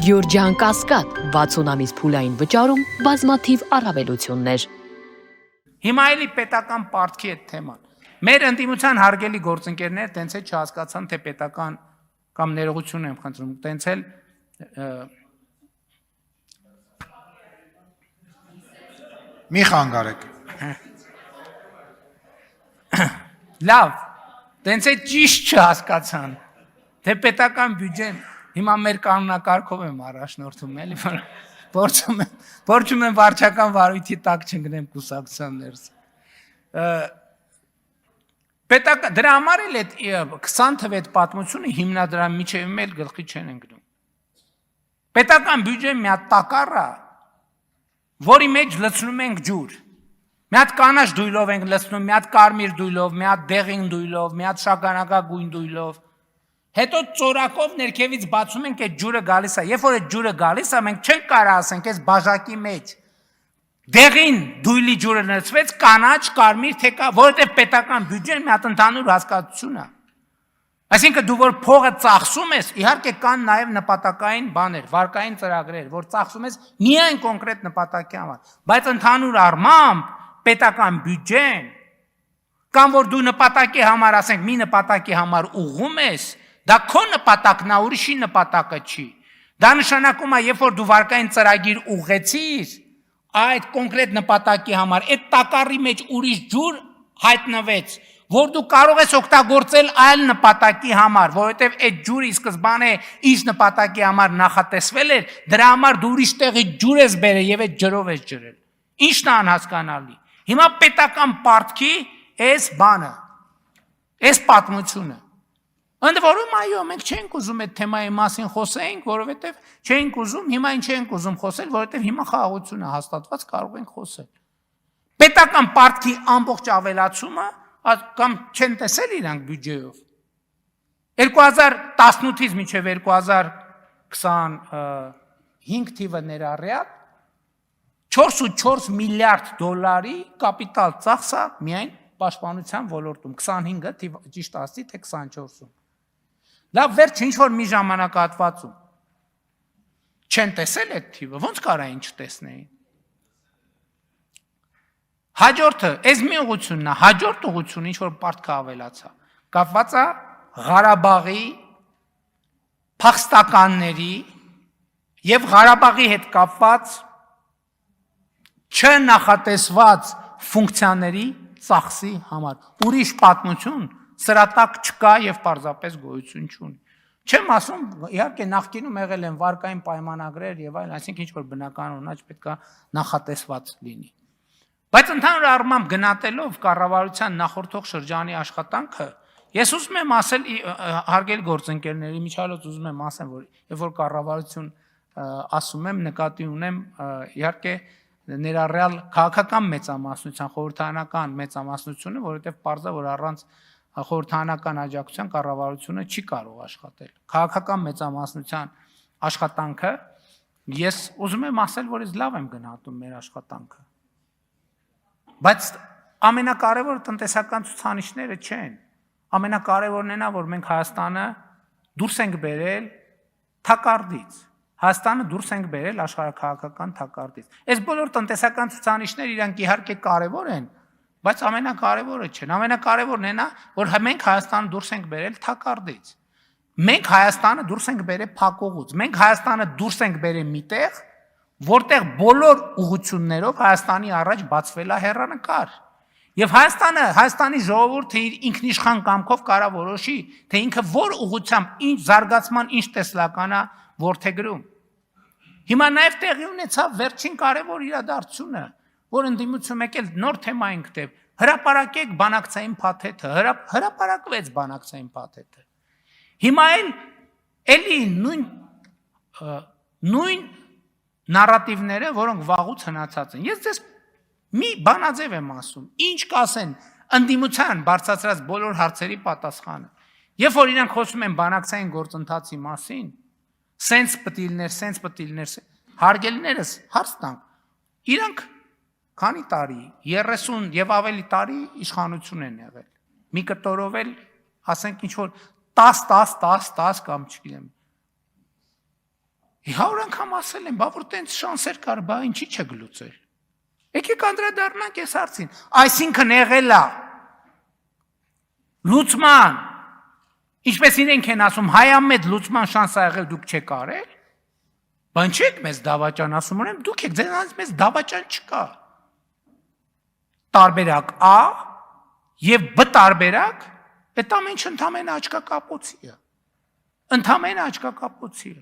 Գյուրջան Կասկադ 60 ամիս փուլային վճարում բազմաթիվ առավելություններ։ Հիմա էլի պետական պարտքի այդ թեման։ Մեր ընդդիմության հարգելի գործընկերներ տենց է չհասկացան, թե պետական կամ ներողություն եմ խնդրում, տենց էլ Մի խանգարեք։ Լավ, տենց է ճիշտ չհասկացան, թե պետական բյուջեն հիմա մեր կանոնակարգով եմ առաջնորդում, էլի փորձում եմ վարչական վարույթի տակ չընկնեմ կուսակցության ներս։ Դրա համար էլ այդ 20 թվի այդ պատմությունը հիմնադրամի միջև էլ գլխի չեն ընկնում։ Պետական բյուջեն մի հատ տակառ է, որի մեջ լցնում ենք ջուր։ Մի հատ կանաչ դույլով ենք լցնում, մի հատ կարմիր դույլով, մի հատ դեղին դույլով, մի հատ շագանակագույն դույլով։ Հետո ծորակով ներքևից բացում ենք այդ ջուրը գալիս է։ Երբ որ այդ ջուրը գալիս է, մենք չենք կարող ասենք այս բաժակի մեջ դեղին դույլի ջուրը լցվեց, կանաչ, կարմիր, թե կա, որովհետև պետական բյուջեն մի հատ ընդհանուր հասկացություն է։ Այսինքն դու որ փողը ծախսում ես, իհարկե կան նաև նպատակային բաներ, վարկային ծրագրեր, որ ծախսում ես միայն կոնկրետ նպատակի համար, բայց ընդհանուր առմամբ պետական բյուջեն կամ որ դու նպատակի համար, ասենք, մի նպատակի համար ուղղում ես, դա քո նպատակն է, ուրիշի նպատակը չի։ Դա նշանակում է, երբ որ դու վարկային ծրագիր ուղղեցիր, այդ կոնկրետ նպատակի համար, այդ տակառի մեջ ուրիշ ջուր հայտնվեց, որ դու կարող ես օգտագործել այլ նպատակի համար, որովհետև այդ ջուրը ի սկզբանե ինչ նպատակի համար նախատեսվել էր, դրա համար դու ուրիշ տեղի ջուր ես բերել եւ այդ ջրով ես ջրել։ Ի՞նչն է անհասկանալի։ Հիմա պետական պարտքի այս բանը, այս պատմությունը։ Ընդ որում, այո, մենք չենք ուզում այդ թեմայի մասին խոսենք, որովհետև չենք ուզում, հիմա ինչ ենք ուզում խոսել, որովհետև հիմա խաղաղություն է հաստատված, կարող ենք խոսել։ Պետական պարտքի ամբողջ ավելացումը կամ չեն տեսել իրանք բյուջեով։ 2018-ից մինչև 2025 թիվը ներառյալ 4.4 միլիարդ դոլարի կապիտալ ծախսա միայն պաշտպանության ոլորտում, 25-ը ճիշտ ասի, թե 24-ում։ Լավ, վերջ ինչ-որ մի ժամանակահատվածում չեն տեսել այդ թիվը, ոնց կարային չտեսնեին։ Հաջորդը, այս մի ուղղությունն է, հաջորդ ուղղությունը ինչ-որ պարտքը ավելացա, կապված է Ղարաբաղի փախստականների և Ղարաբաղի հետ կապված չնախատեսված ֆունկցիաների ծախսի համար։ Ուրիշ պատմություն սրա տակ չկա և պարզապես գոյություն չունի։ Չեմ ասում, իհարկե նախկինում եղել են վարկային պայմանագրեր և այլն, այսինքն ինչ-որ բնականորեն պետք է նախատեսված լինի։ Բայց ընդհանուր առմամբ գնահատելով կառավարության նախորդող շրջանի աշխատանքը, ես ուզում եմ ասել, հարգելի գործընկերների միջալոց ուզում եմ ասեմ, որ երբ որ կառավարություն ասում եմ, նկատի ունեմ իհարկե ներառյալ քաղաքական մեծամասնության, խորհրդարանական մեծամասնությունը, որովհետև պարզ է, որ առանց խորհրդարանական աջակցության կառավարությունը չի կարող աշխատել։ Քաղաքական մեծամասնության աշխատանքը, ես ուզում եմ ասել, որ ես լավ եմ գնահատում մեր աշխատանքը։ Բայց ամենակարևորը տնտեսական ցուցանիշները չեն։ Ամենակարևորն է նա, որ մենք Հայաստանը դուրս ենք բերել թակարդից։ Հայաստանը դուրս ենք բերել աշխարհաքաղաքական թակարդից։ Այս բոլոր տնտեսական ցուցանիշները իրանք իհարկե կարևոր են, բայց ամենակարևորը չեն։ Ամենակարևորն է նա, որ մենք Հայաստանը դուրս ենք բերել թակարդից։ Մենք Հայաստանը դուրս ենք բերել փակողուց։ Մենք Հայաստանը դուրս ենք բերել միտեղ, որտեղ բոլոր ուղղություններով Հայաստանի առաջ բացվել է հեռանկար։ Եվ Հայաստանի ժողովուրդը իր ինքնիշխան կամքով կարա որոշի, թե ինքը որ ուղղությամբ, ինչ զարգացման, ինչ տեսլական է որդեգրում։ Հիմա նաև տեղի ունեցավ վերջին կարևոր իրադարձությունը, որ ընդդիմություն եկել նոր թեմա ենք տեղ, հրապարակեք բանակցային փաթեթը, հրապարակվեց բանակցային փաթեթը։ Հիմա էլի նույն նարատիվները, որոնք վաղուց հնացած են։ Ես ձեզ մի բանաձև եմ ասում, ինչ կասեն ընդդիմության բարձրացրած բոլոր հարցերի պատասխանը։ Երբ որ իրանք խոսում են բանակցային գործընթացի մասին, սենց պտիլներ, հարգելիներս հարց տանք, իրանք քանի տարի, 30 և ավելի տարի իշխանություն են եղել։ Մի կտորով էլ, ասենք ինչ-որ 10 կամ չգիտեմ, 100 անգամ ասել եմ, բա որ տենց շանսեր կար, բա ինչի՞ չեք լուծել։ Եկեք անդրադառնանք այս հարցին։ Այսինքն եղել է լուծման, ինչպես իրենք են ասում, հայամետ լուծման շանս ա եղել, դուք չեք արել։ Բան չեք մեզ դավաճան ասում, ուրեմն դուք եք, ձեզանից մեզ դավաճան չկա։ Տարբերակ A եւ B տարբերակ, այդ ամենը ընդամենը աչքակապոցի է։ Ընդամենը աչքակապոցի է։